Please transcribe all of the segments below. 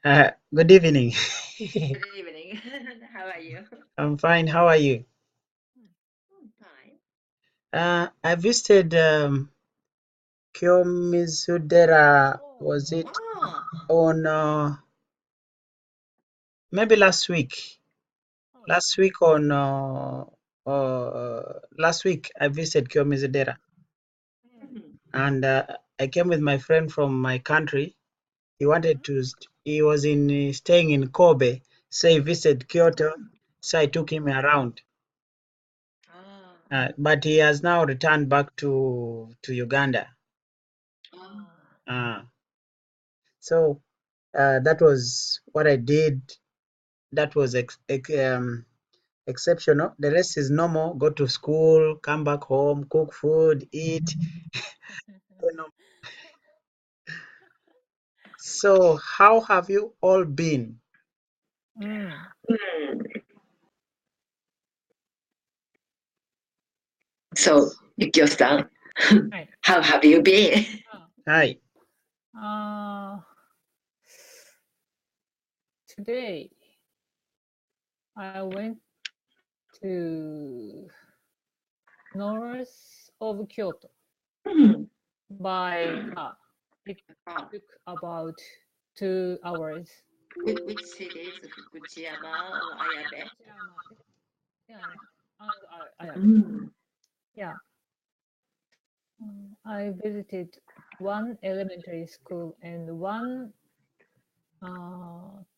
Good evening. Good evening. How are you? I'm fine. How are you? Fine. I visited Kyomizudera, was it Oh, on maybe last week? Last week on last week I visited Kyomizudera, mhm. and I came with my friend from my country. He wanted to. He was in staying in Kobe, so he visited Kyoto. So I took him around. Oh, But he has now returned back to Uganda. oh. Uh, so that was what I did. That was exceptional. The rest is normal. Go to school, come back home, cook food, eat. You know. So how have you all been? So, Yukio-san, how have you been? Hi. Today I went to north of Kyoto by car. It Oh, took about 2 hours. which cities? Fukuchiyama or Ayabe? Yeah, and Mm. yeah. I visited one elementary school and one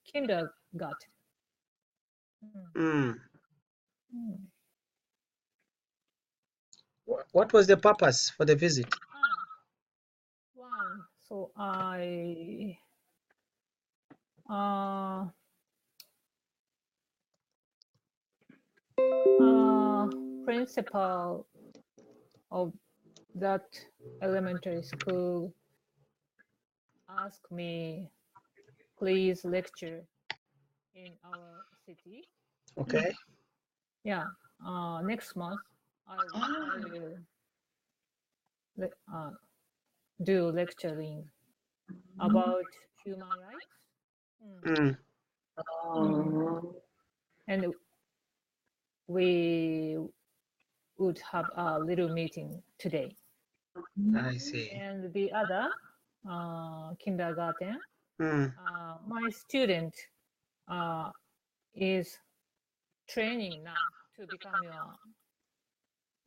kindergarten. Mm. Mm. What was the purpose for the visit? One. So uh, principal of that elementary school asked me, please lecture in our city. Okay. Yeah, next month I will do lecturing about human rights. Mm. Oh. And we would have a little meeting today. I see. And the other kindergarten, Mm. my student is training now to become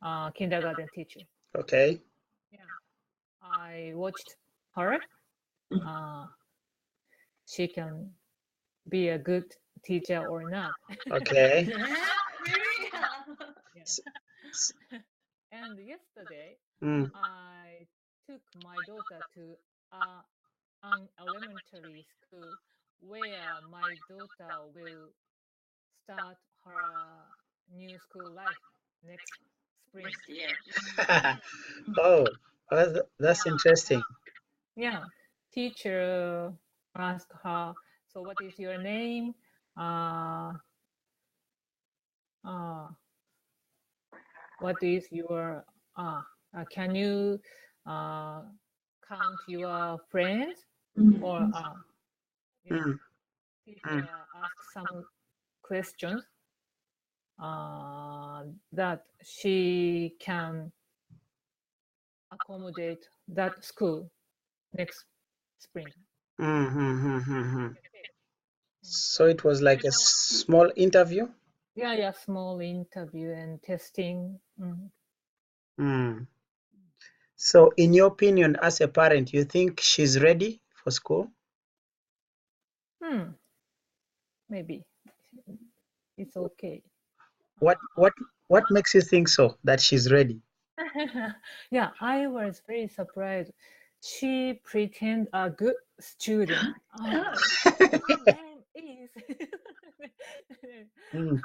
a kindergarten teacher. Okay. Yeah, I watched her. She can be a good teacher or not. Okay. Really? Yeah. S- s- And yesterday, Mm. I took my daughter to an elementary school where my daughter will start her new school life next spring. Next year. Oh, that's Yeah, interesting. yeah. Teacher asked her, so what is your name? What is your can you count your friends? Or yeah, Mm. teacher Mm. asked some questions that she can accommodate that school next spring. Mm, mm, mm, mm, mm. Okay. So it was like a small interview. Yeah, yeah, small interview and testing. Mm. So, in your opinion, as a parent, you think she's ready for school? Maybe it's okay. What what what makes you think so that she's ready? Yeah, I was very surprised. She pretend a good student. Your name is. Mm,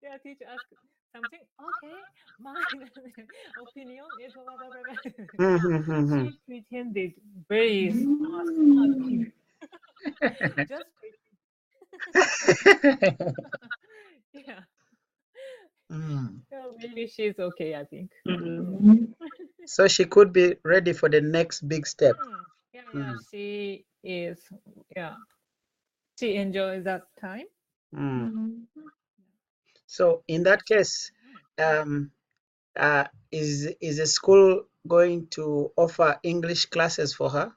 Yeah, teacher asked something. Okay, my opinion is blah, blah, blah, blah. mm, Yeah, mm, mm, she pretended very smart kid. Just mm. yeah. Mm. Yeah, maybe she's okay, I think. So she could be ready for the next big step. Yeah, yeah, Mm. she is. Yeah. she enjoys that time. So in that case, is the school going to offer English classes for her?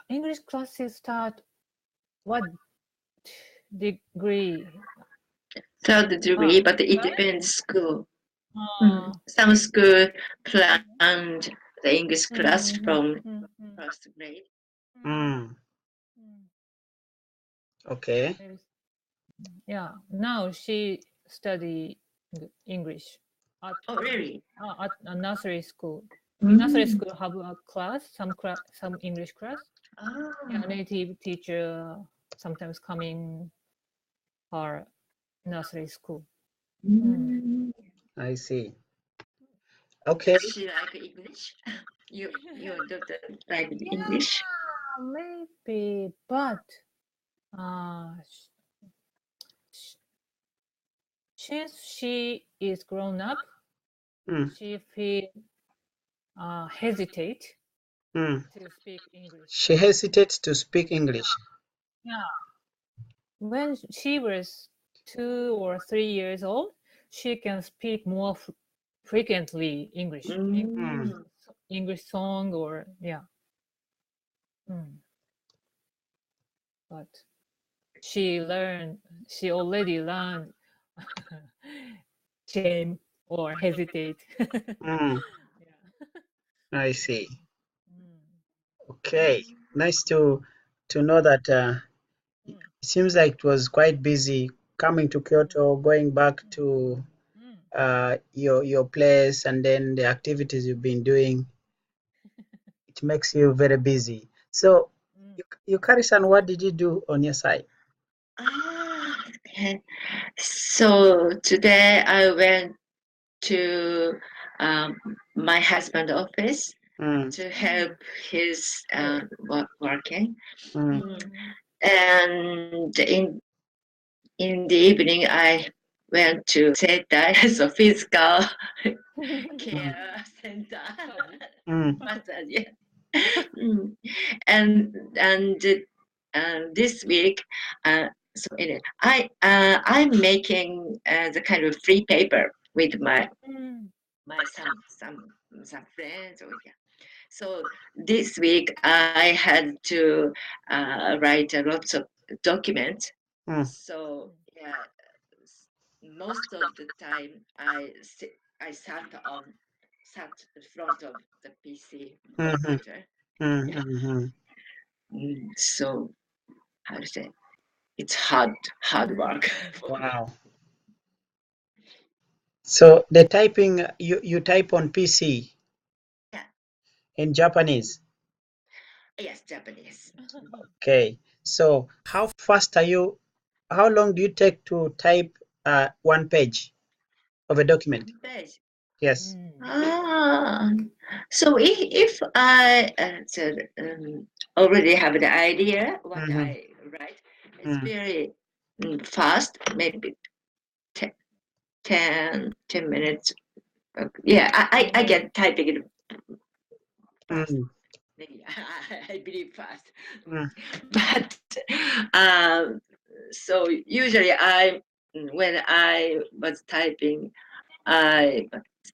English classes start what degree? Third degree, but it right? depends school. Uh, Some school planned the English class from first grade. Okay. Yeah, now she study English at, Oh, really? at a nursery school. Mm. Nursery school have a class, some English class. Ah. Yeah, native teacher sometimes coming her nursery school. I see. Okay. Does she like English? Your daughter like English? Maybe, but since she is grown up, she feel hesitate to speak English. She hesitates to speak English. Yeah. When she was 2 or 3 years old, she can speak more frequently English. English song or yeah. But she already learned shame or hesitate. I see. Okay, nice to know that it seems like it was quite busy coming to Kyoto, going back to your place, and then the activities you've been doing. It makes you very busy. So, you Karisan, what did you do on your side? Okay. So today I went to my husband's office to help his working. And in the evening, I went to Setai, so physical care center. Massage, yeah. And this week, so I'm making the kind of free paper with my some friends. Or, yeah. So this week I had to write lots of documents. So yeah, most of the time I sat in front of the PC computer. So how to say, it's hard work. Wow. So the typing, you type on PC? Yeah. In Japanese? Yes, Japanese. Okay. So how fast are you? How long do you take to type one page of a document? Page. Yes. So if I already have the idea what I write, it's very fast, maybe 10 minutes. Yeah, I get typing it fast. Maybe I believe fast. But so usually when I was typing, I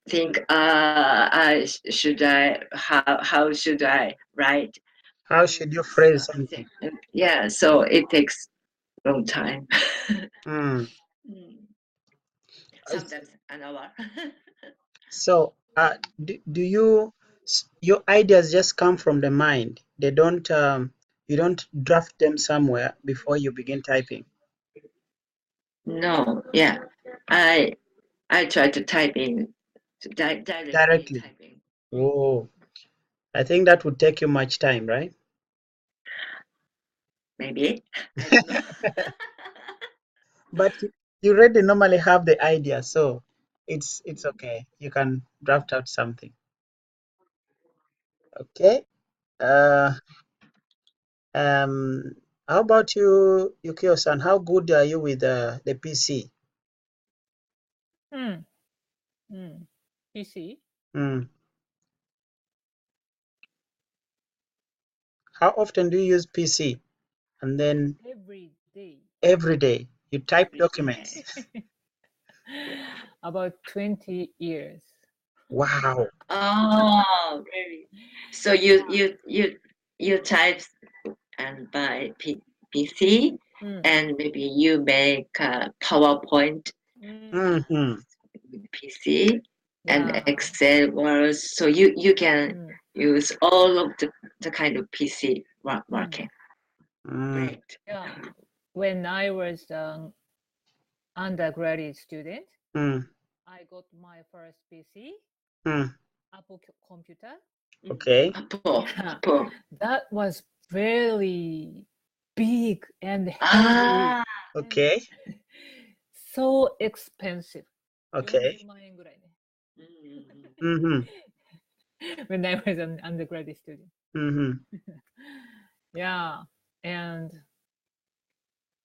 think how should I write? How should you phrase something? Yeah, so it takes long time. Sometimes an hour. So do your ideas just come from the mind? They don't you don't draft them somewhere before you begin typing? No, yeah, I try to type in directly Directly. typing. Oh, I think that would take you much time, right? Maybe. I don't know. But you already normally have the idea, so it's okay. You can draft out something. Okay. Uh, how about you, Yukio-san? How good are you with the PC? PC. How often do you use PC? And then every day. every day you type Every documents. day. About 20 years. Wow. Oh, really? So you type and by PC, and maybe you make a PowerPoint Mm-hmm. with PC and Yeah. Excel words. So you can use all of the kind of PC working. Mm. Great. Yeah. When I was an undergraduate student, Mm. I got my first PC, Mm. Apple computer. Okay. Apple. Yeah. Apple. That was very big and heavy Ah. and Okay. so expensive. Okay. 40万円ぐらいね。Mm-hmm. When I was an undergraduate student. Mm-hmm. Yeah. And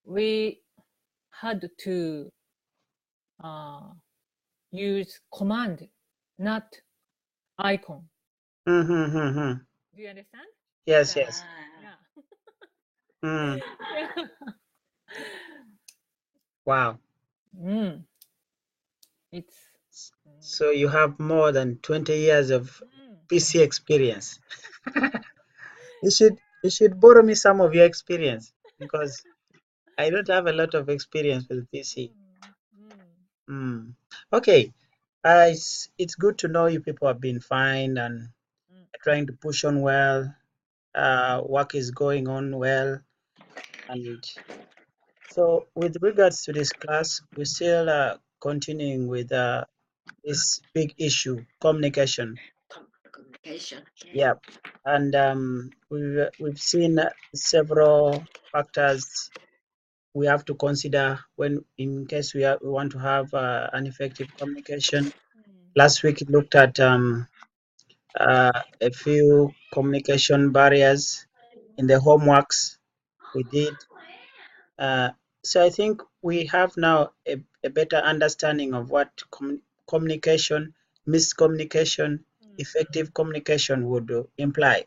we had to use command, not icon. Mm-hmm. Do you understand? Yes, Yeah. yes. Yeah. Mm. Yeah. Wow. It's So you have more than 20 years of PC experience. You should borrow me some of your experience because I don't have a lot of experience with PC. Mm. Okay. It's good to know you people have been fine and trying to push on well. Work is going on well. And so, with regards to this class, we're still continuing with this big issue, communication. Communication. Yeah. And we've seen several factors we have to consider when, in case we want to have an effective communication. Last week, it looked at a few communication barriers in the homeworks we did. So I think we have now a better understanding of what communication, miscommunication, effective communication would imply.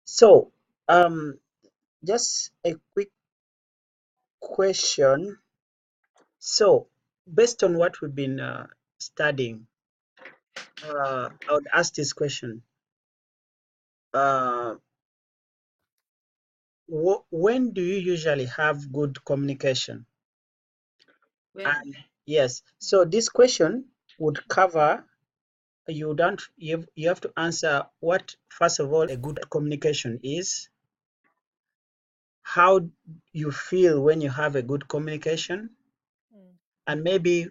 So, just a quick question. So, based on what we've been studying, I would ask this question. Uh, when do you usually have good communication? When? And yes, so this question would cover, you have to answer what, first of all, a good communication is, how you feel when you have a good communication, and maybe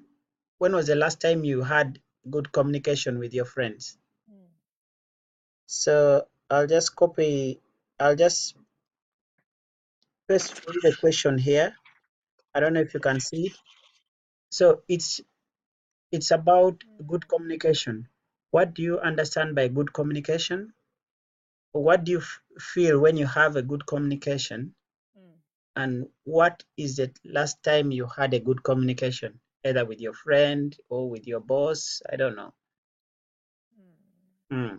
when was the last time you had good communication with your friends. So I'll just paste through the question here. I don't know if you can see it. So it's about good communication. What do you understand by good communication? What do you feel when you have a good communication? And what is the last time you had a good communication, either with your friend or with your boss? I don't know. Mm.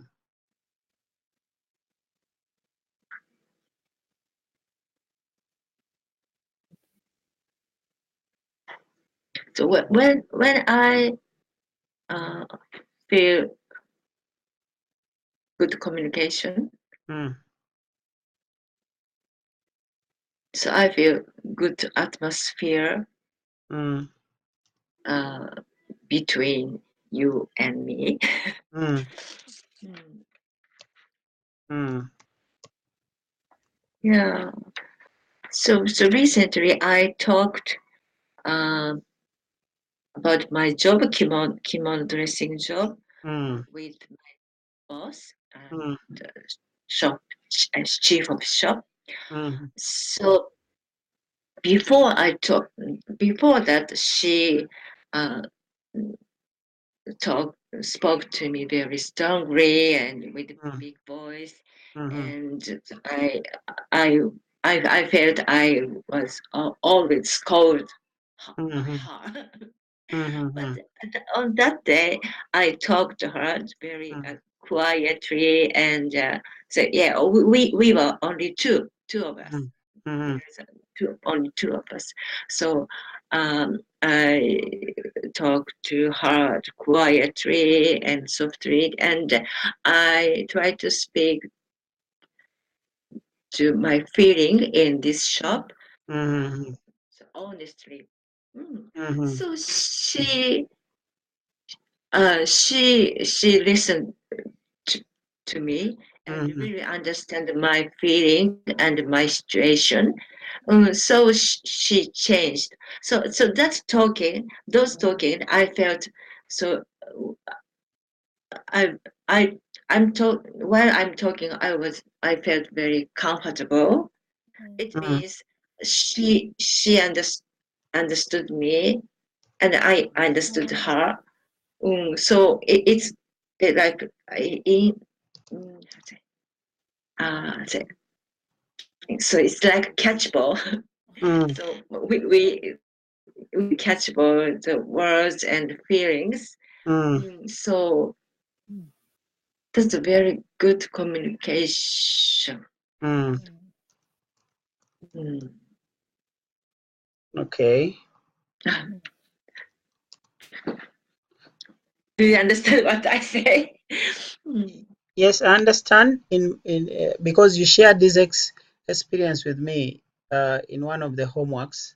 So when I feel good communication, Mm. so I feel good atmosphere Mm. between you and me. Mm. Mm. Yeah. So recently I talked about my job, kimono dressing job, Mm. with my boss Mm. and shop as chief of shop. Mm. So before that, she uh, spoke to me very strongly and with a Mm. big voice, Mhm. and I I felt I was always scolded Mhm. her. But Mhm. on that day, I talked to her very Mhm. quietly and said, "Yeah, we were only two of us." Mhm. Mm-hmm. Only two of us. So I talk to her quietly and softly, and I try to speak to my feeling in this shop. Mm-hmm. So honestly. Mm-hmm. So she listened to me and Mm-hmm. really understand my feeling and my situation. So she changed. So that's talking, those talking, I felt so. I I while I'm talking, I felt very comfortable. It means she understood me and I understood her. So it's like in so it's like a catchball. Mm-hmm. So we catchball the words and feelings. So that's a very good communication. Mm-hmm. Mm. Okay. Do you understand what I say? Yes, I understand. In because you shared this experience with me in one of the homeworks.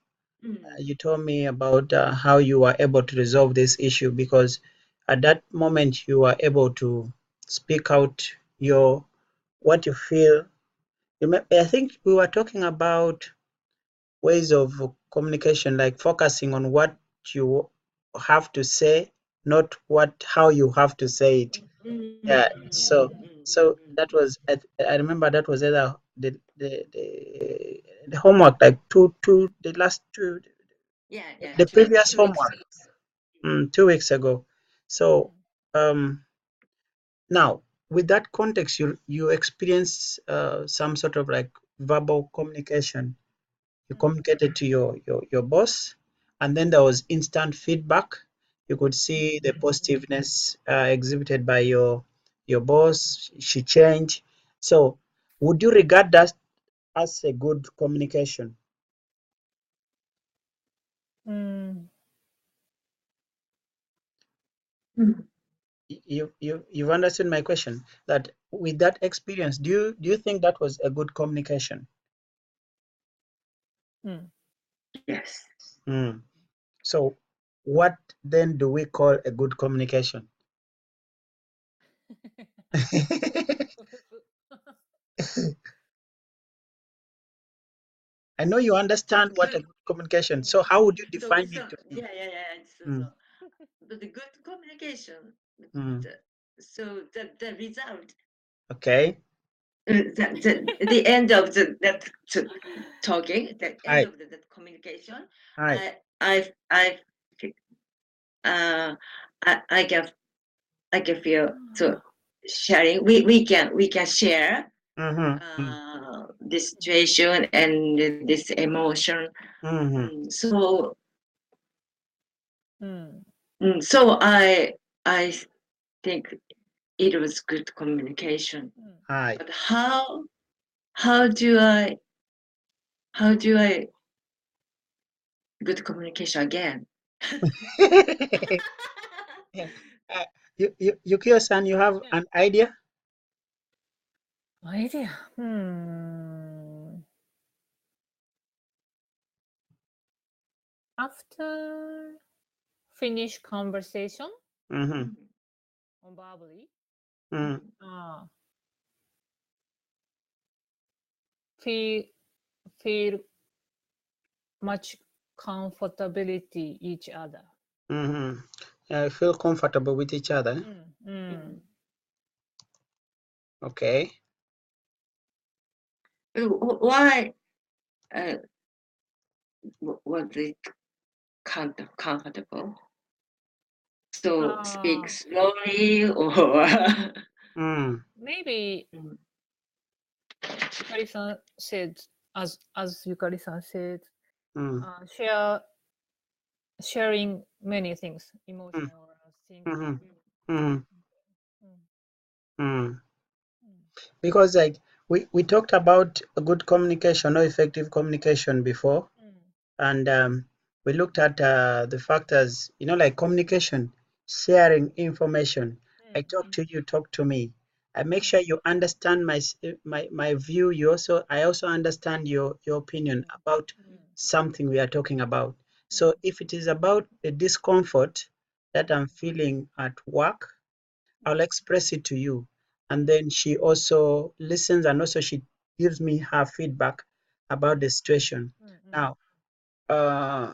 You told me about how you were able to resolve this issue because at that moment you were able to speak out your what you feel. I think we were talking about ways of communication, like focusing on what you have to say, not what how you have to say it. Yeah. So that was I remember that was either the homework like two the last two Yeah, the previous 2 weeks homework. ago. 2 weeks ago. So now with that context, you experience some sort of like verbal communication. You communicated to your boss, and then there was instant feedback. You could see the positiveness exhibited by your boss. She changed. So would you regard that as a good communication? You've understood my question, that with that experience, do you think that was a good communication? Yes. Mm. So what then do we call a good communication? I know you understand what a good communication. So how would you define it to me? Yeah. Mm. But the good communication. Mm. The, so the result, Okay. the end of that talking, the end Hi. of that communication, Hi. I uh I can feel so sharing. We can share Mm-hmm. this situation and this emotion. Mm-hmm. So so I think it was good communication. Hi. But how do I good communication again? Yeah. Yukio-san, you have an idea? Idea. After finish conversation Mm-hmm. on verbally, Mm-hmm. feel feel much comfortability each other. Mm-hmm. Feel comfortable with each other. Okay. Why was it comfortable? So speak slowly or Mm. Maybe Yukari-san said, as Yukari-san said, Mm. sharing many things, Mm. emotional things. Mm-hmm. Mm-hmm. Mm. Because like we talked about a good communication or effective communication before, and we looked at the factors, like communication, sharing information. I talk to you, talk to me. I make sure you understand my view. I also understand your opinion about something we are talking about. So if it is about the discomfort that I'm feeling at work, I'll express it to you. And then she also listens, and also she gives me her feedback about the situation. Now, uh,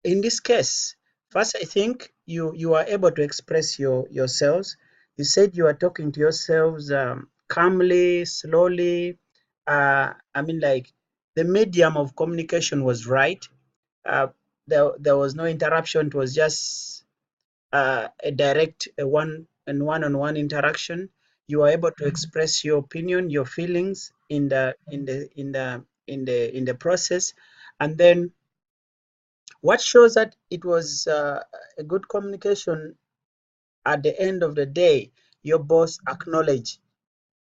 in this case, first I think you are able to express yourselves. You said you are talking to yourselves calmly, slowly. I mean, like the medium of communication was right. There was no interruption. It was just a direct one-on-one interaction. You are able to express your opinion, your feelings in the process, and then what shows that it was a good communication at the end of the day, your boss acknowledged,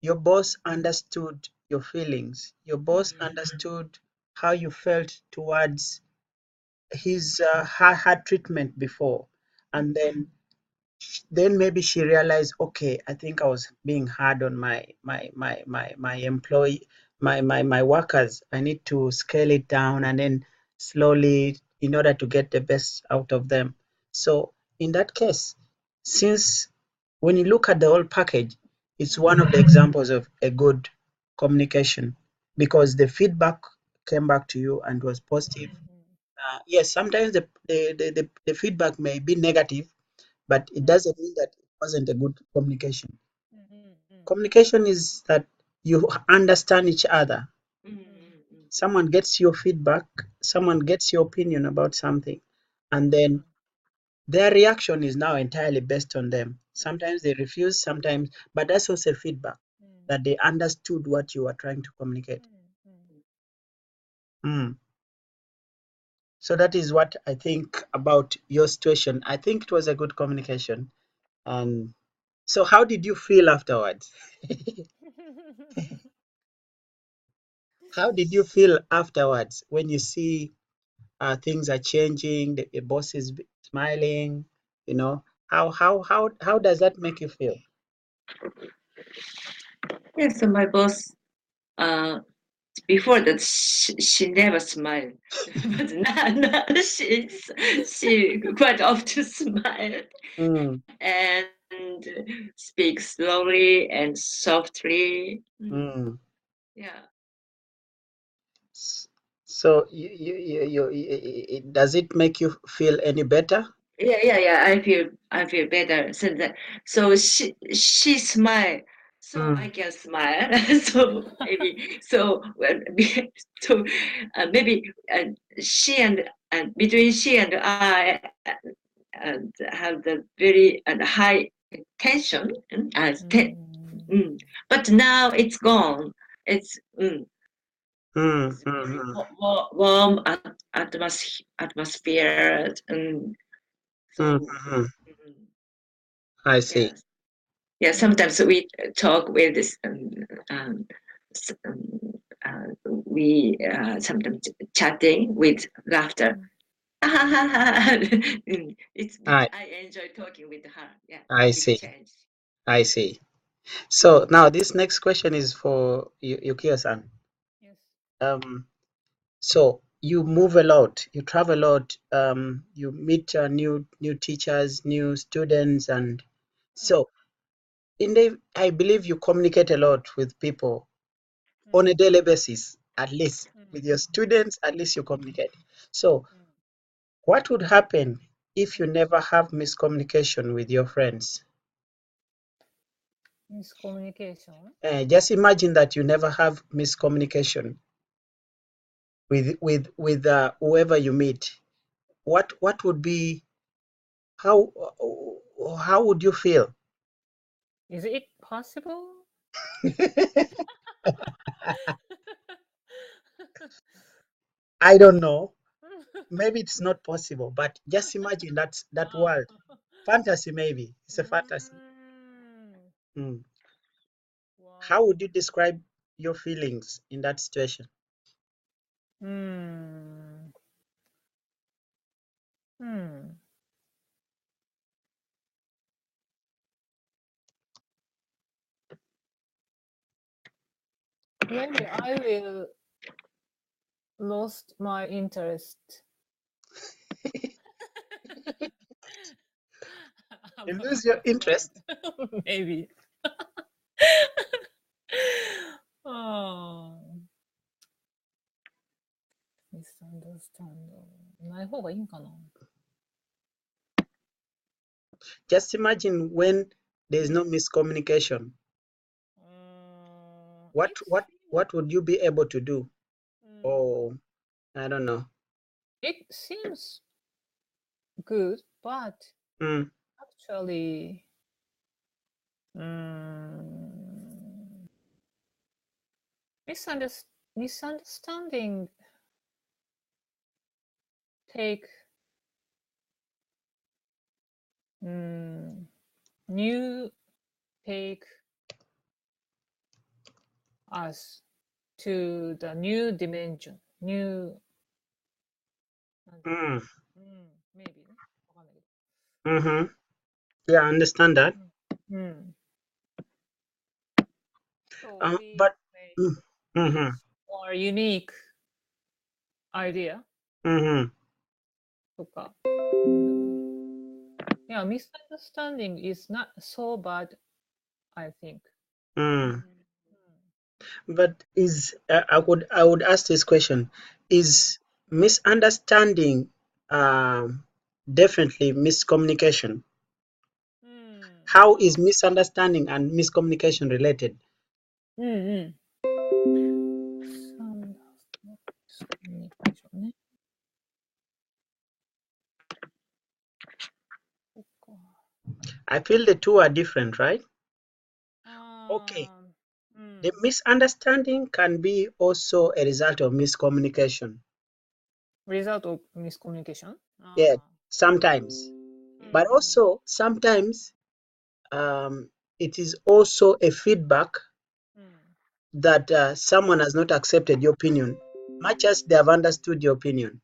your boss understood your feelings, your boss understood how you felt towards his her treatment before, and then maybe she realized, okay, I think I was being hard on my employee, my workers. I need to scale it down and then slowly in order to get the best out of them. So in that case, since when you look at the whole package, it's one of the examples of a good communication because the feedback came back to you and was positive. Yes, sometimes the feedback may be negative, but it doesn't mean that it wasn't a good communication. Communication is that you understand each other. Someone gets your feedback, someone gets your opinion about something, and then their reaction is now entirely based on them. Sometimes they refuse, sometimes, but that's also feedback that they understood what you are trying to communicate. Mm. So that is what I think about your situation. I think it was a good communication. And so, how did you feel afterwards? How did you feel afterwards when you see things are changing, the boss is smiling, how does that make you feel? Yeah, so my boss, uh, before that, she never smiled, but now she quite often smiled Mm, and speaks slowly and softly. mm. Yeah. So, does it make you feel any better? Yeah. I feel better. So she smile, so I Mm, can smile. So maybe she and between she and I have the very high tension. But now it's gone. It's mm, it's mm, very mm, warm atmosphere. mm, So. mm. mm, I see. Yes. Yeah, sometimes we talk with this, s- um, we sometimes chatting with laughter. I I enjoy talking with her. Yeah, I big see. change. I see. So now this next question is for Yukio-san. Yes. Um, So you move a lot, you travel a lot, you meet new teachers, new students, and so I believe you communicate a lot with people on a daily basis, at least with your students, at least you communicate. So what would happen if you never have miscommunication with your friends? Miscommunication. Just imagine that you never have miscommunication with whoever you meet. What would be how how would you feel? Is it possible? I don't know. Maybe it's not possible, but just imagine that Ah. world. Fantasy, maybe. It's a fantasy. Mm. Mm. How would Wow. you describe your feelings in that situation? Maybe I will lost my interest. You lose your interest? Maybe. Oh. Misunderstand. ない方がいいんかな? Just imagine when there's no miscommunication. What would you be able to do? Or I don't know. It seems good, but actually, misunderstanding take us to the new dimension, new. Maybe. Yeah, I understand that. So but or unique idea. とか。Yeah, misunderstanding is not so bad, I think. But I would ask this question: is misunderstanding definitely miscommunication? How is misunderstanding and miscommunication related? I feel the two are different, right? Okay. The misunderstanding can be also a result of miscommunication. Result of miscommunication? Yeah, sometimes. But also sometimes it is also a feedback that someone has not accepted your opinion, much as they have understood your opinion.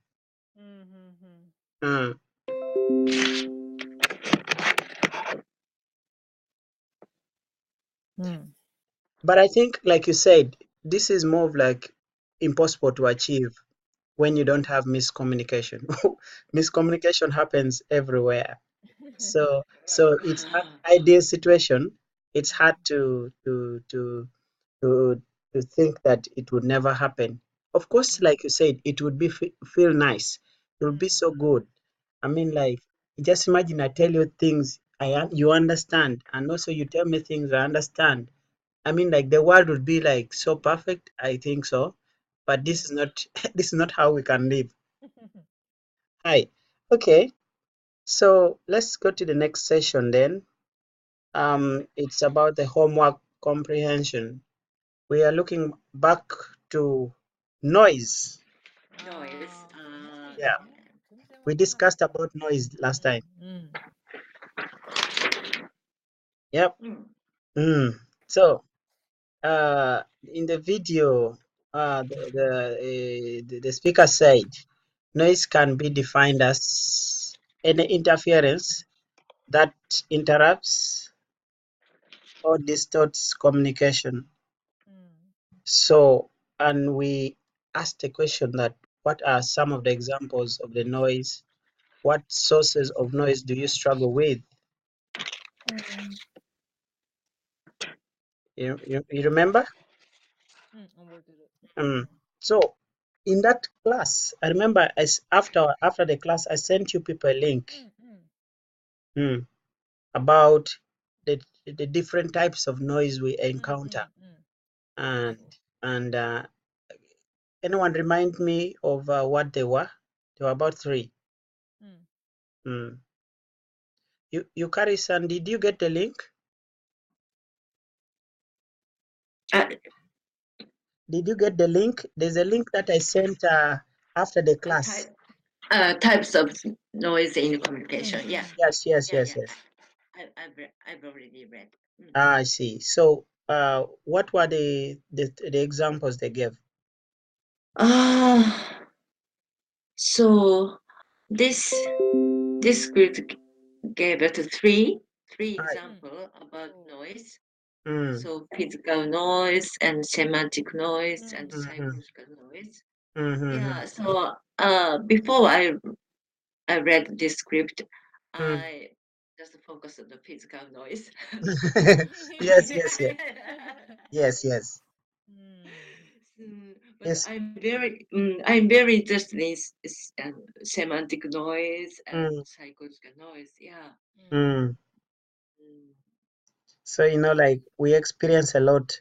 But I think, like you said, this is more of like impossible to achieve when you don't have miscommunication. Miscommunication happens everywhere. So it's an ideal situation. It's hard to think that it would never happen. Of course, like you said, it would be feel nice. It would be so good. I mean, like, just imagine I tell you things you understand, and also you tell me things I understand. I mean, like, the world would be like so perfect. I think so, but this is not this is not how we can live. Hi. Okay. So let's go to the next session then. It's about the homework comprehension. We are looking back to noise. Yeah, we discussed about noise last time. Yep. So in the video, the speaker said noise can be defined as any interference that interrupts or distorts communication. So, and we asked a question that what are some of the examples of the noise? What sources of noise do you struggle with? You remember? So in that class, I remember as after the class, I sent you people a link about the different types of noise we encounter, and anyone remind me of what they were? There were about 3. You Carrie-san, did you get the link? Did you get the link? There's a link that I sent after the class. Types of noise in communication. Yeah. Yes. I've already read. I see. So what were the examples they gave? So this group gave us three examples about noise. So physical noise and semantic noise and psychological noise. Yeah. So before I read this script, I just focused on the physical noise. Yes, yes, yes, yes, yes. But Yes. I'm very interested in semantic noise and Mm, psychological noise. Yeah. mm. Mm. So like we experience a lot.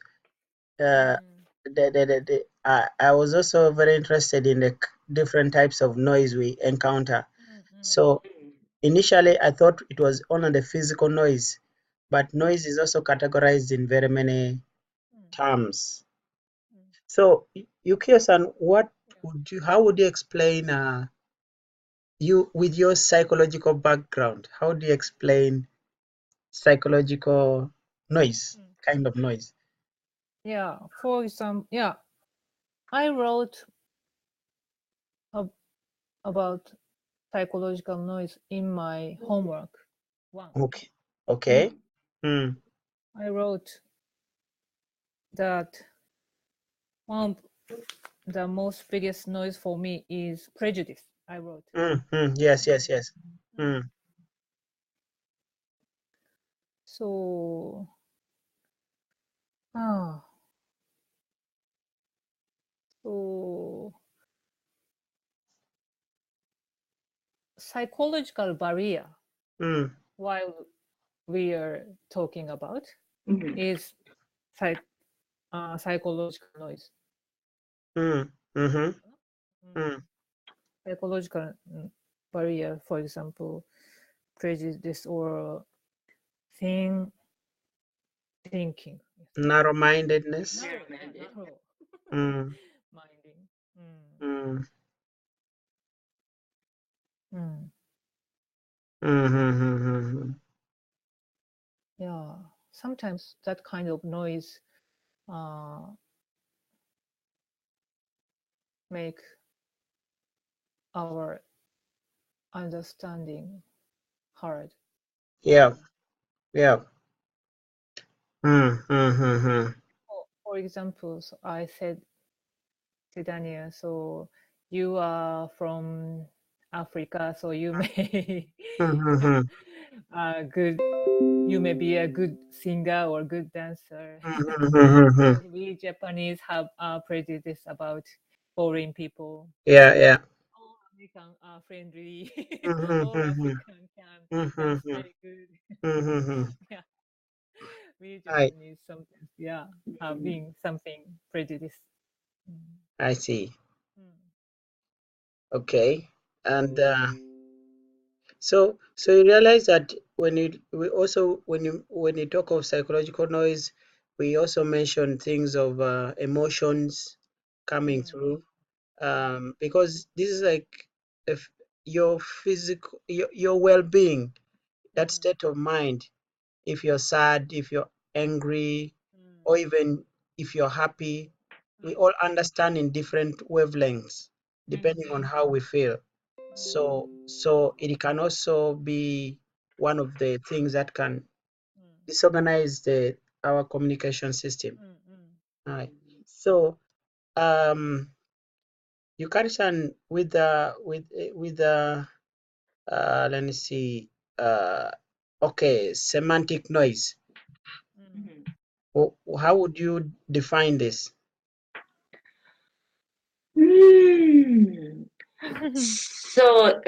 I was also very interested in the different types of noise we encounter. So Mm. initially, I thought it was only the physical noise, but noise is also categorized in very many terms. So, Yukio-san, how would you explain you with your psychological background? How do you explain psychological noise, kind of noise? Yeah, for example, I wrote about psychological noise in my homework. Okay. Okay. Mm. I wrote that one of the most biggest noise for me is prejudice. I wrote. Yes, yes, yes. Mm. So, ah, so psychological barrier Mm. while we are talking about is psychological noise. Mm. Mm-hmm. Mm. Psychological barrier, for example, prejudice or thinking. Narrow-mindedness. Narrow Mm. minding. Mm. Mm. Mm-hmm. Yeah, sometimes that kind of noise make our understanding hard. Yeah, yeah. Mm. For example, so I said to Daniel, so you are from Africa, so you may Mm-hmm. good. You may be a good singer or good dancer. Mm-hmm. Because we Japanese have a prejudice about foreign people. Yeah, yeah. All American are friendly. All Mm-hmm. African can dance Mm-hmm. very good. Mm-hmm. Yeah, we I Japanese sometimes, have been something prejudice. I see. Mm. Okay. And so you realize that when you talk of psychological noise, we also mention things of emotions coming through, because this is like if your physical your well-being, that state of mind, if you're sad, if you're angry, or even if you're happy, we all understand in different wavelengths depending on how we feel. So it can also be one of the things that can disorganize the our communication system. Right. So um you can let me see, okay, semantic noise. How would you define this? So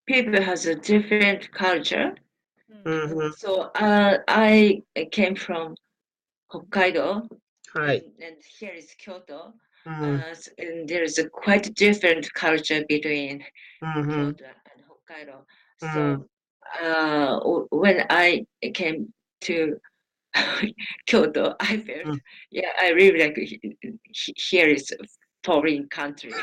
people has a different culture. Mm-hmm. So I came from Hokkaido, Right. and here is Kyoto. Mm-hmm. And there is a quite different culture between Mm-hmm. Kyoto and Hokkaido. Mm-hmm. So when I came to Kyoto, I felt, I really like here is foreign country.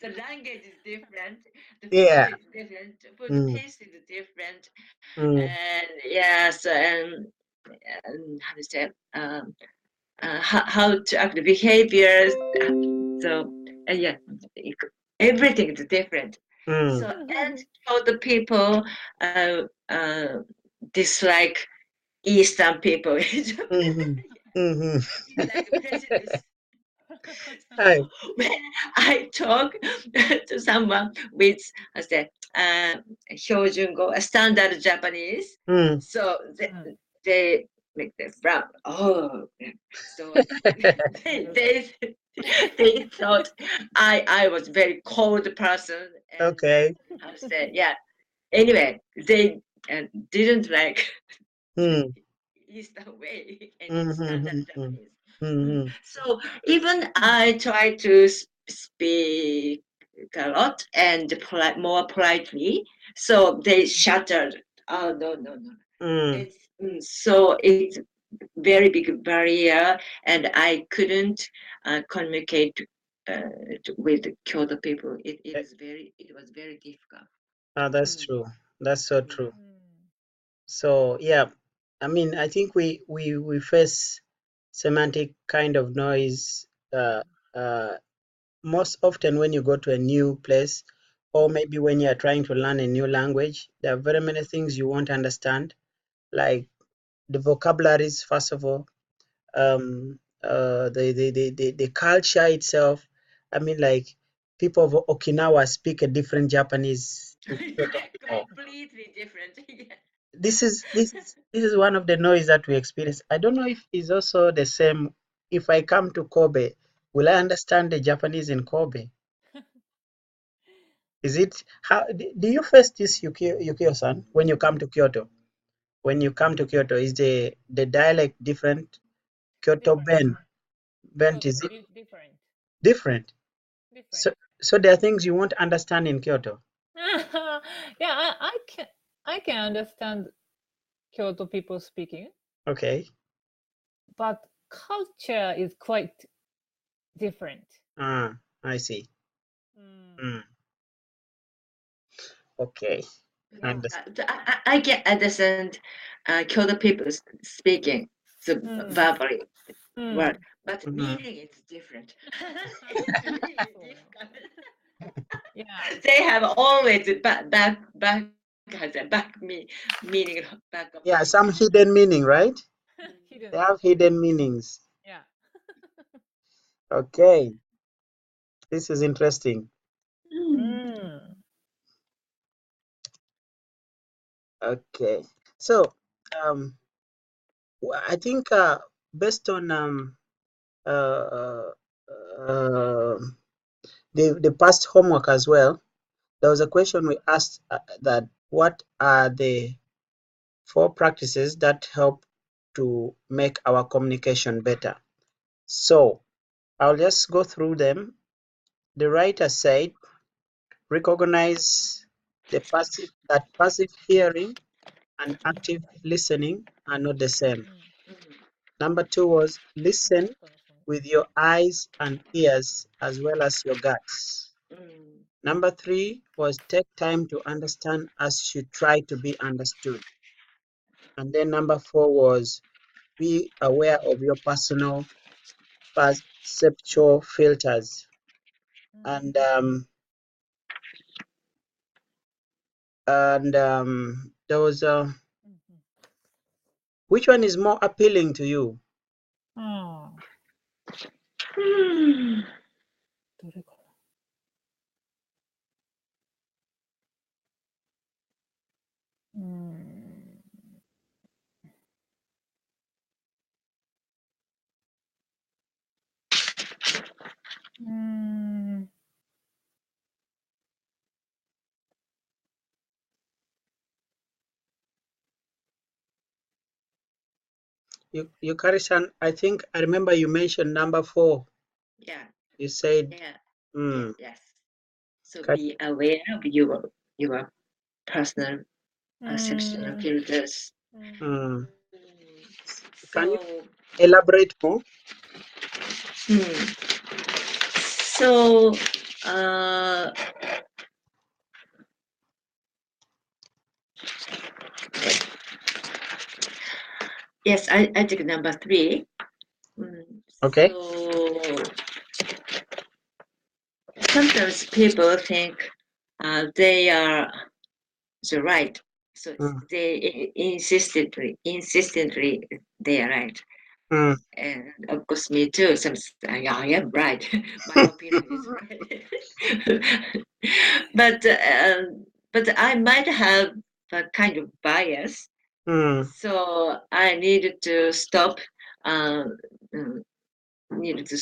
The language is different, the food is different, food taste is different, and yes, and how to say, how to act, the behaviors. So yeah, everything is different. So and how the people dislike Eastern people in Japan. Like prejudice. So when I talk to someone with, I said, Hyojungo, a standard Japanese, so they make the frown. Oh, so they thought I was very cold person. And Okay. I said, yeah. Anyway, they didn't like Eastern way and standard Japanese. So even I try to speak a lot and more politely, so they shuttered. Oh no no no! It's so it's very big barrier, and I couldn't communicate with Kyoto people. It was very difficult. That's true. That's so true. So yeah, I mean, I think we face semantic kind of noise most often when you go to a new place, or maybe when you are trying to learn a new language. There are very many things you won't understand, like the vocabularies, first of all, the culture itself. I mean, like people of Okinawa speak a different Japanese to Kyoto people. Completely different. Yeah. This is one of the noise that we experience. I don't know if it's also the same. If I come to Kobe, will I understand the Japanese in Kobe? Is it how do you face this, Yukio-san, when you come to Kyoto? When you come to Kyoto, is the dialect different? Kyoto Bent is it different. different? So there are things you won't understand in Kyoto. Yeah, I can understand Kyoto people speaking, Okay. but culture is quite different. I see. Okay. No, I can understand Kyoto people speaking the verbally word, but meaning is different. It's really difficult. Yeah. They have always back has a meaning back of Yeah, some hidden meaning, right? Hidden. They have hidden meanings. Yeah. Okay. This is interesting. Okay. So, I think based on uh, uh, the past homework as well, there was a question we asked that what are the 4 practices that help to make our communication better? So I'll just go through them. The writer said, recognize that passive hearing and active listening are not the same. Number 2 was listen with your eyes and ears as well as your guts. Number 3 was take time to understand as you try to be understood. And then number 4 was be aware of your personal perceptual filters. And there was which one is more appealing to you? Yukari-san, I think I remember you mentioned number 4. Yeah. You said, yes. So be aware of your personal perception filters. Can you elaborate more? So, yes, I take number 3. Okay. So sometimes people think they are the right. So they insistently they are right. And of course, me too. Yeah, I am right. My opinion is right. But I might have a kind of bias. So I needed to stop. Needed to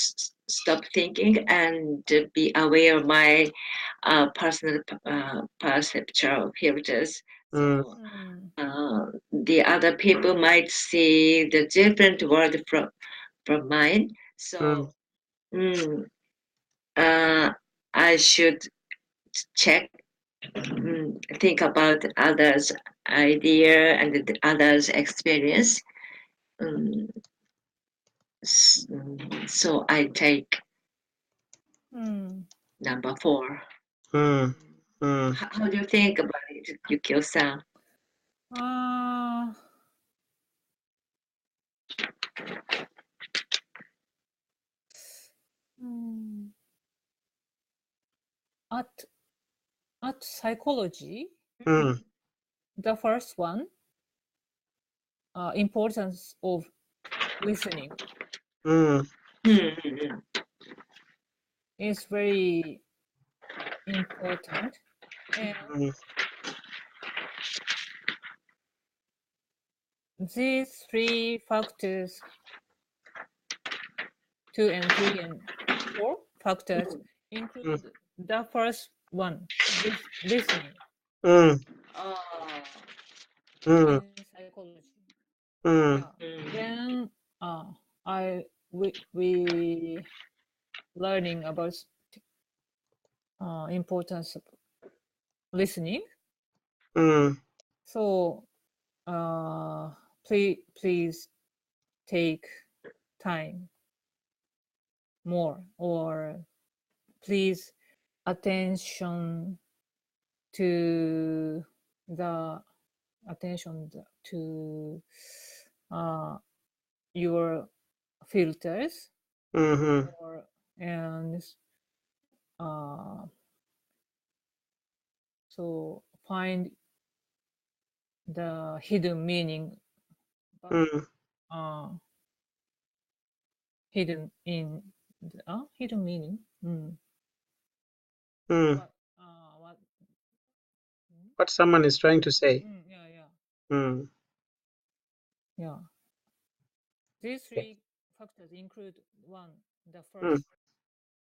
stop thinking and to be aware of my personal perceptual filters. So the other people might see the different world from mine. So I should check, think about others' idea and the others' experience. So I take number 4. How do you think about it, Yukio-san? At psychology, the first one, importance of listening is very important, and these 3 factors, 2 and 3 and 4 factors, include the first one, listening in psychology. Yeah. Then we learning about importance of listening. So please take time more, or please attention to your filters, and so find the hidden meaning, hidden in the hidden meaning. What someone is trying to say. Yeah. These 3 factors include the first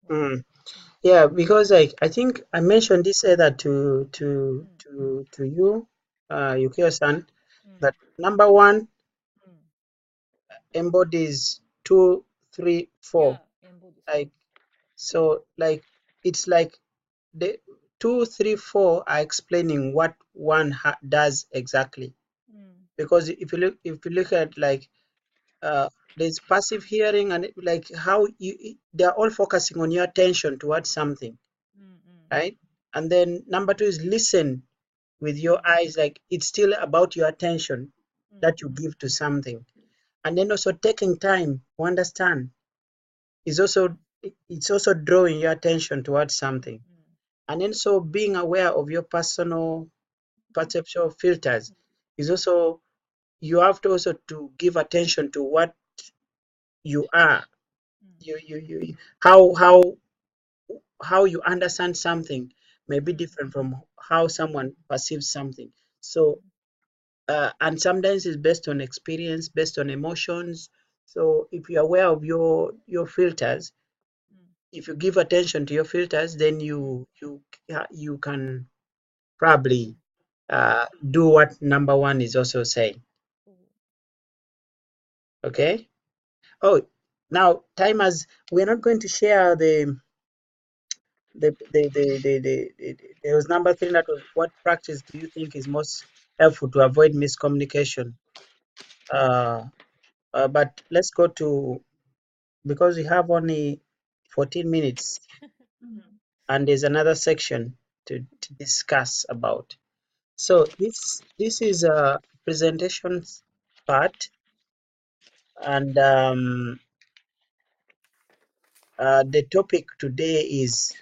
one. Yeah, because I think I mentioned this either to you, Yukio-san, that number 1 embodies 2, 3, 4. Like, so like it's like the 2, 3, 4 are explaining what one does exactly. Because if you look at like there's passive hearing, and like how they're all focusing on your attention towards something, right? And then number 2 is listen with your eyes, like it's still about your attention that you give to something. And then also taking time to understand is also, it's also drawing your attention towards something. And then so being aware of your personal perceptual filters is also, you have to also to give attention to what you are, you how you understand something may be different from how someone perceives something. So and sometimes it's based on experience, based on emotions. So if you're aware of your filters, if you give attention to your filters, then you can probably do what number 1 is also saying. Okay. Oh, now time has, we're not going to share there was number 3, that was what practice do you think is most helpful to avoid miscommunication? But let's go to because we have only 14 minutes and there's another section to discuss about. So this is a presentation part, and the topic today is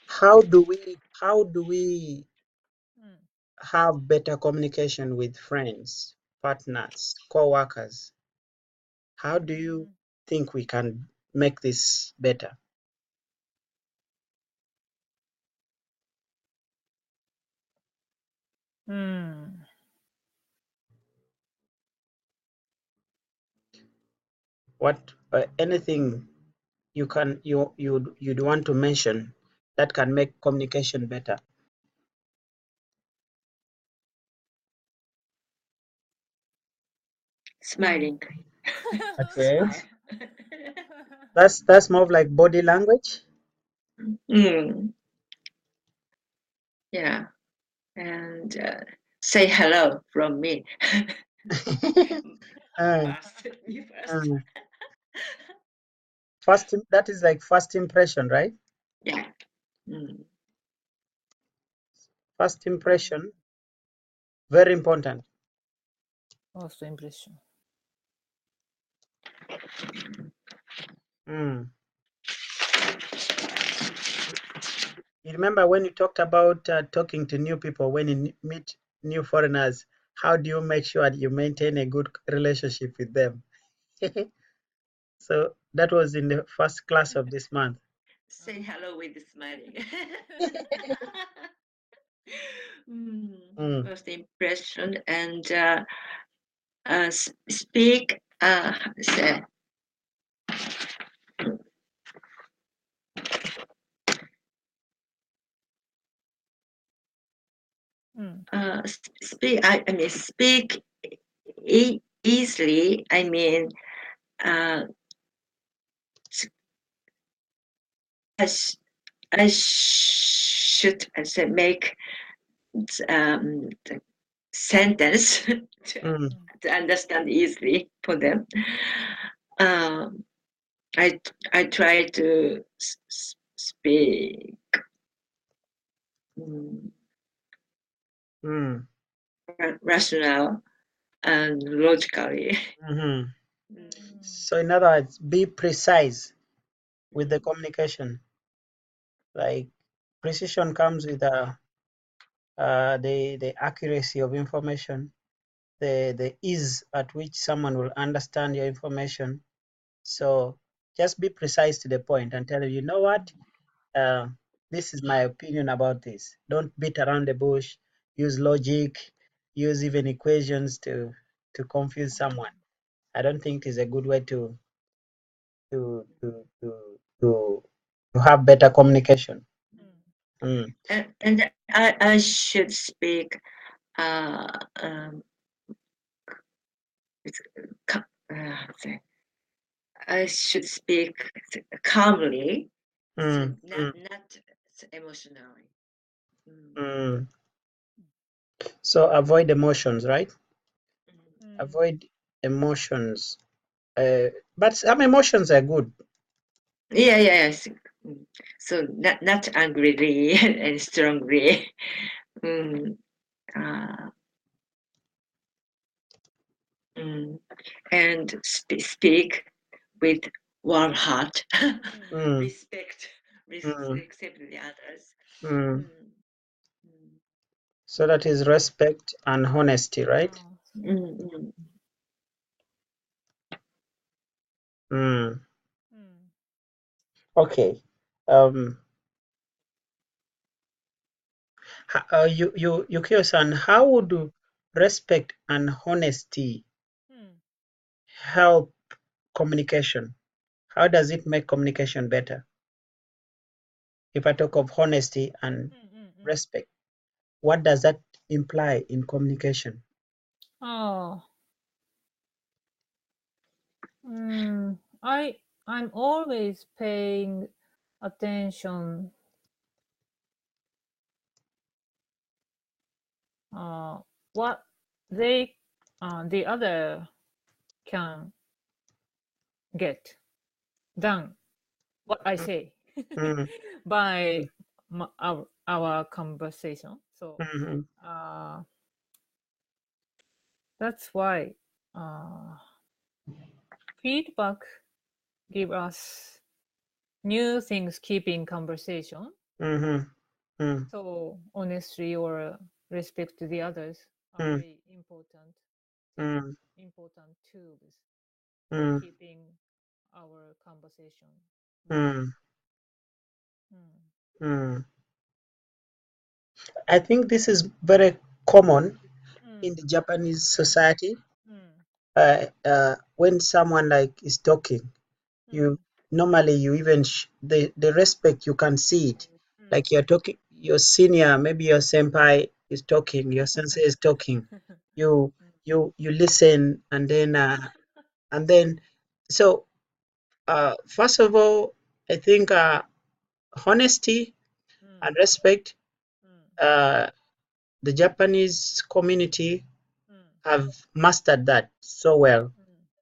how do we have better communication with friends, partners, co-workers. How do you think we can make this better? What anything you'd want to mention that can make communication better? Smiling. Okay, Smile. that's more of like body language. Yeah, and say hello from me. Uh, Me first. uh, that is like first impression, right? Yeah. Mm. First impression, very important. First impression. Mm. You remember when you talked about talking to new people, when you meet new foreigners, how do you make sure that you maintain a good relationship with them? So that was in the first class of this month. Say hello with smiling. Mm. First impression and speak. Say, speak. I mean, speak easily. I mean, I should say make the sentence Mm. to understand easily for them. I try to speak rational and logically. Mm-hmm. So in other words, be precise with the communication. Like precision comes with the accuracy of information, the ease at which someone will understand your information. So just be precise to the point and tell them, you know what, uh, this is my opinion about this. Don't beat around the bush. Use logic. Use even equations to confuse someone. I don't think it is a good way to to to to, to have better communication. Mm. And I should speak um, I should speak calmly, so Mm. not emotionally. Mm. So avoid emotions, right? Avoid emotions. But some emotions are good. Yeah, yes. So not angrily and strongly. Mm, uh, and speak with warm heart. Mm. Respect, Mm. accept the others. Mm. So that is respect and honesty, right? Mm. Okay. Um, Yukio-san, how would respect and honesty help communication? How does it make communication better? If I talk of honesty and respect, what does that imply in communication? Oh, I'm always paying attention. What they the other can get done what I say Mm, by our conversation. So mhm, that's why feedback give us new things keeping conversation. mhm, mm, So honesty or respect to the others are mm, very important things, mm, important tools for mm, keeping our conversation moving. mm, Mm. mm. I think this is very common Mm. in the Japanese society. Mm. When someone like is talking, you normally you even the respect you can see it. Like you're talking, your senior, maybe your senpai is talking, your sensei is talking. You you listen, and then so first of all, I think honesty and respect. Uh, the Japanese community have mastered that so well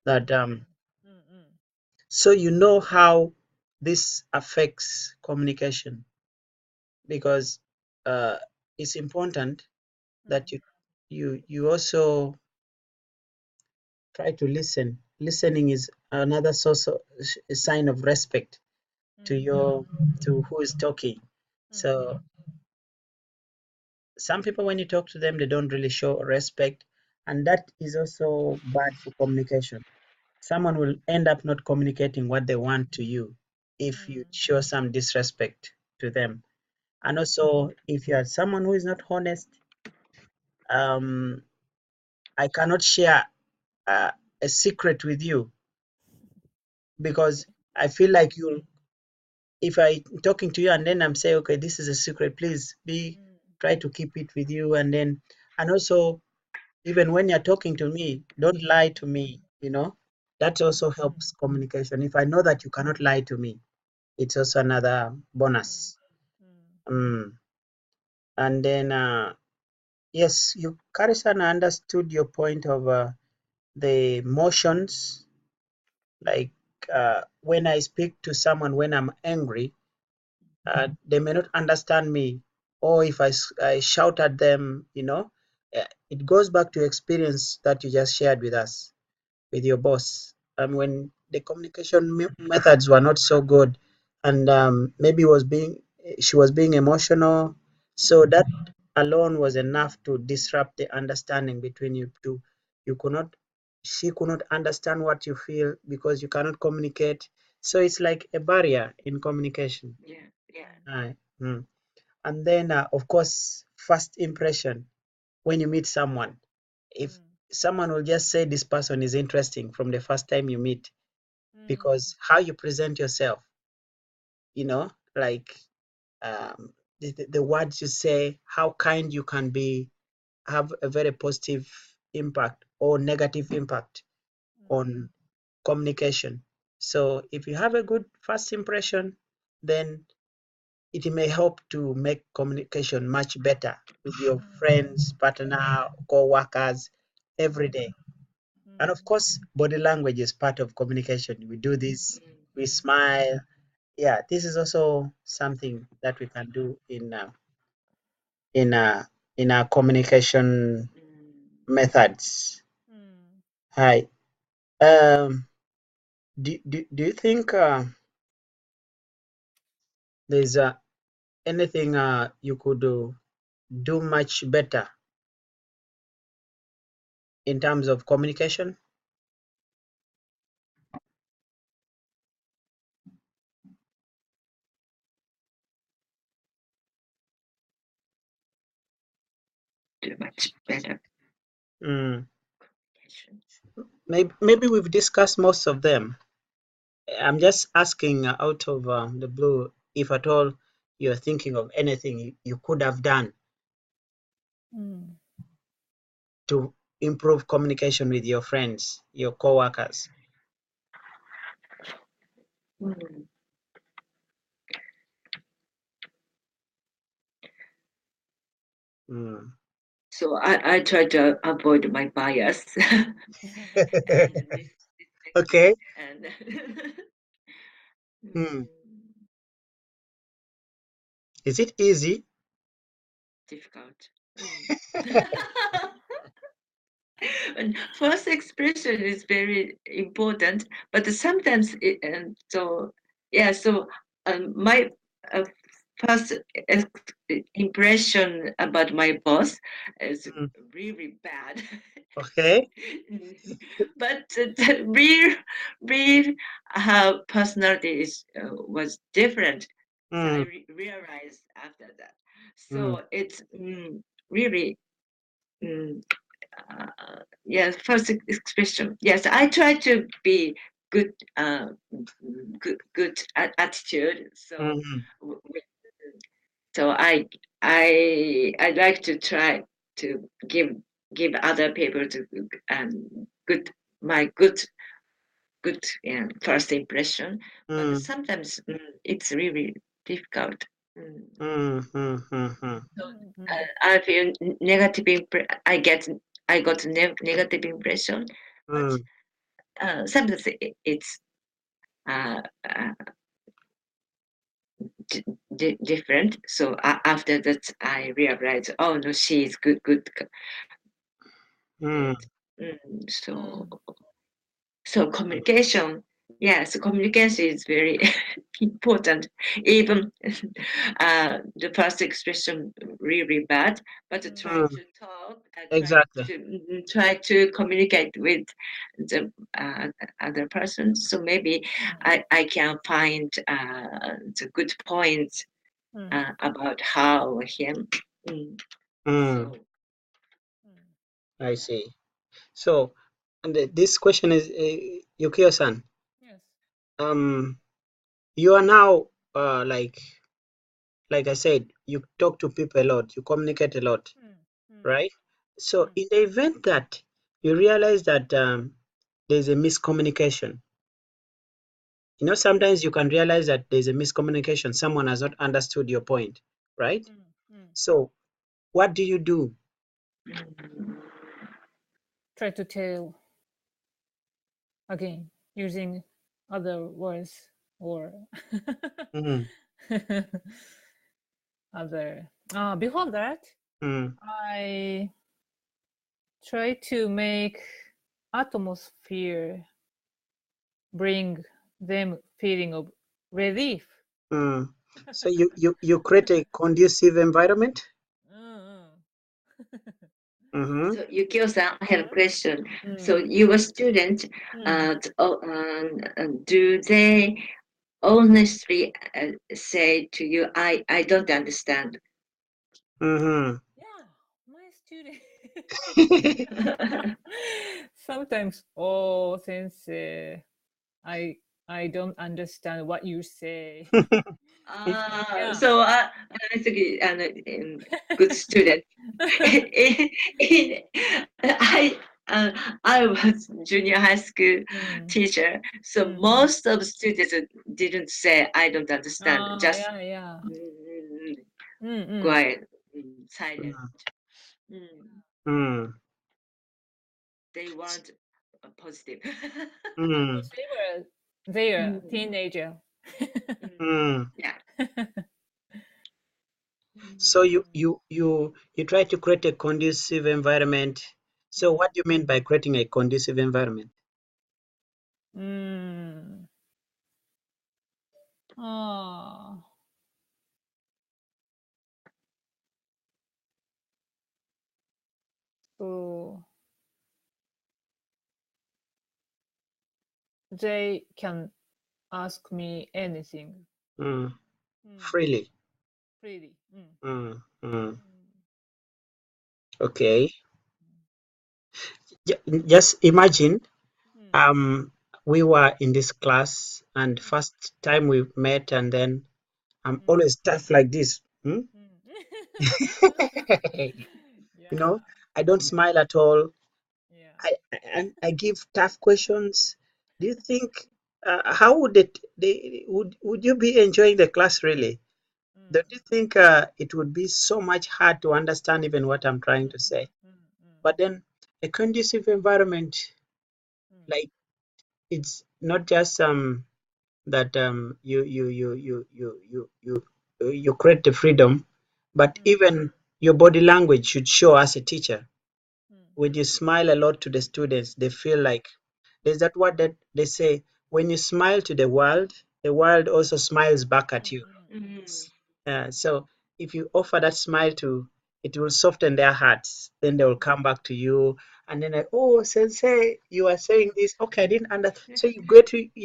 that so you know how this affects communication because it's important that you also try to listen. Listening is another source of a sign of respect to your to who is talking. So some people when you talk to them they don't really show respect, and that is also bad for communication. Someone will end up not communicating what they want to you if you show some disrespect to them. And also, if you are someone who is not honest, um, I cannot share uh, a secret with you because I feel like you'll, if I talking to you and then I'm saying, okay, this is a secret, please be try to keep it with you, and then and also even when you're talking to me, don't lie to me. That also helps communication. If I know that you cannot lie to me, it's also another bonus. Mm. And then yes, you Karisan understood your point of the emotions. Like when I speak to someone when I'm angry, they may not understand me, or if I shout at them, it goes back to experience that you just shared with us, with your boss, and when the communication methods were not so good, and maybe she was being emotional, so that alone was enough to disrupt the understanding between you two. You could not She could not understand what you feel because you cannot communicate, so it's like a barrier in communication. Yeah, yeah. Right. Mm. And then of course first impression when you meet someone, if someone will just say this person is interesting from the first time you meet, because how you present yourself, like the words you say, how kind you can be, have a very positive impact or negative impact on communication. So if you have a good first impression, then it may help to make communication much better with your friends, partner, co-workers every day. And of course, body language is part of communication. We do this, we smile. Yeah, this is also something that we can do in our communication methods. Hi. Um, do you think there's anything you could do much better in terms of communication? Do much better. Mm. Maybe we've discussed most of them. I'm just asking out of the blue if at all you're thinking of anything you could have done to improve communication with your friends, your coworkers. Mm. Mm. So I try to avoid my bias. And Okay. And Hmm. Is it easy? difficult. And first expression is very important, but sometimes so yeah. So my uh, first impression about my boss is Hmm. really bad. Okay. But the real personality was different. So I Hmm. realized after that. Hmm. So it's really. Mm, yes, first expression. Yes, I try to be good, good attitude. So, Hmm. so I like to try to give other people to good my good first impression. But Hmm. sometimes it's really difficult. Mm. Hmm. Hmm. Hmm. Hmm. So I feel negative. I got negative impression, but Hmm. sometimes it's uh, uh, different. So after that, I realized, oh no, she is Hmm. good. So communication, yes, communication is very important. Even the first expression really bad, but try Hmm. to talk, Exactly. try to communicate with the other person. So maybe I can find the good points about how him. Mm. Hmm. So I see. So, and this question is Yukio-san. Yes. You are now like I said, you talk to people a lot, you communicate a lot, right? So, in the event that you realize that there's a miscommunication, sometimes you can realize that there's a miscommunication, someone has not understood your point, right? So, what do you do? Try to tell again using other words or Mm, other. Before that, mm, I try to make atmosphere bring them feeling of relief. mm. So you create a conducive environment. Mm-hmm. So Yukio-san, I have a question. So Mm. you were student, Mm. do they honestly say to you, I don't understand? Mm-hmm. Yeah, my student. Sometimes, oh, sensei, I I don't understand what you say. Yeah. So I think good student. I I was junior high school Mm. teacher, so Mm. most of students didn't say I don't understand. Just Yeah, yeah. mm, Mm. quiet, silent. Mm, Mm, mm, they want positive. Because mm, they were teenager. mm. Yeah. So you try to create a conducive environment. So what do you mean by creating a conducive environment? Mm. Ah. So they can ask me anything. Mm, Mm. freely. Freely. Mm, mm. Mm. Okay. Just imagine Mm. we were in this class and Mm. first time we met and then I'm Mm. always tough like this. Mm. You Yeah. know, I don't smile at all. Yeah. I give tough questions. Do you think how would would you be enjoying the class really? Mm. Don't you think it would be so much hard to understand even what I'm trying Mm. to say? Mm. Mm. But then a conducive environment, Mm. like it's not just that you create the freedom, but even your body language should show as a teacher. When you smile a lot to the students, they feel like there's that word that they say, when you smile to the world also smiles back at you. So if you offer that smile to, it will soften their hearts. Then they will come back to you, and then like, oh, sensei, you are saying this. Okay, I didn't understand. So you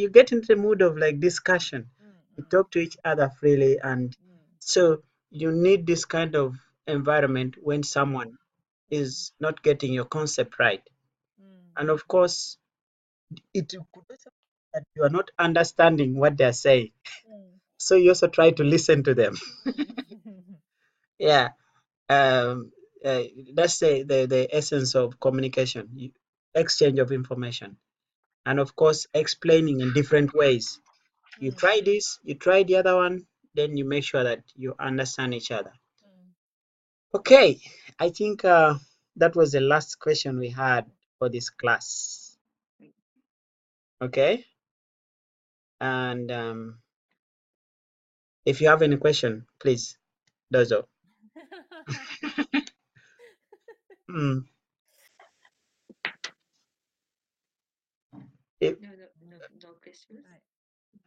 get into the mood of like discussion. You talk to each other freely, and so you need this kind of environment when someone is not getting your concept right. And of course, it could also be that you are not understanding what they are saying. So you also try to listen to them. Yeah. um, uh, that's the essence of communication, exchange of information, and of course explaining in different ways. You try this, you try the other one, then you make sure that you understand each other. Okay, I think that was the last question we had for this class. Okay, and if you have any question, please, dozo. Mm. If- No questions.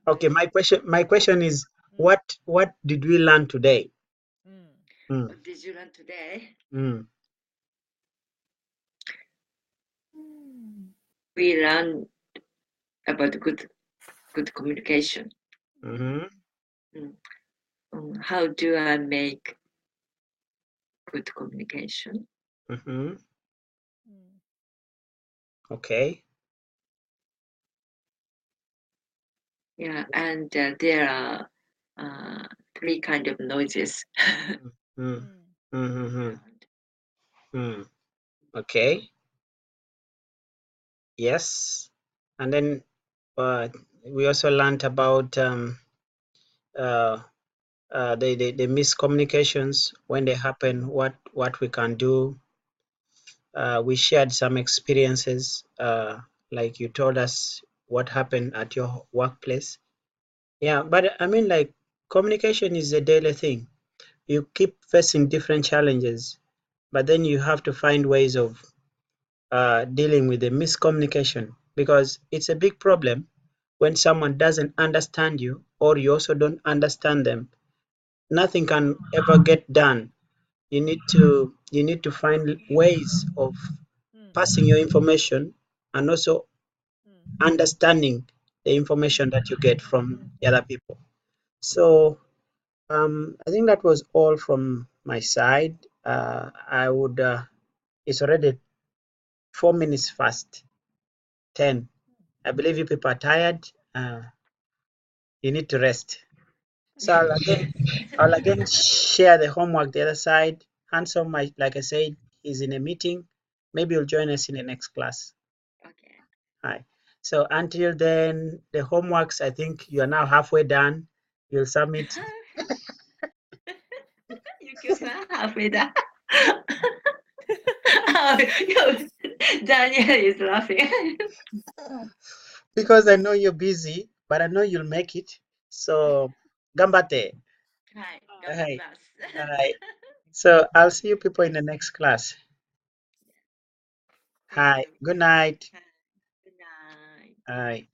okay, my question is, what did we learn today? Mm. What did you learn today? Mm. We learned about good communication. Mm-hmm. How do I make good communication? Mm-hmm. Okay. Yeah, and there are three kind of noises. Mm. Mm-hmm. Mm. Okay. Yes. And then we also learned about uh, the miscommunications when they happen, what we can do. We shared some experiences, like you told us what happened at your workplace. Yeah, but I mean, like, communication is a daily thing. You keep facing different challenges, but then you have to find ways of dealing with the miscommunication, because it's a big problem when someone doesn't understand you or you also don't understand them. Nothing can ever get done. You need to find ways of passing your information and also understanding the information that you get from the other people. So I think that was all from my side. I would. It's already 4 minutes past 10. I believe you people are tired. You need to rest. So I'll again share the homework the other side. Handsome, like I said, is in a meeting. Maybe you'll join us in the next class. Okay. Hi. So until then, the homeworks, I think you are now halfway done. You'll submit. Yukio-san, halfway done. Oh, Daniel is laughing. Because I know you're busy, but I know you'll make it. So, gambate. はい、頑張り Hi. ます。Hi. So I'll see you people in the next class. Thank Hi. you. Good night. Good night. Hi.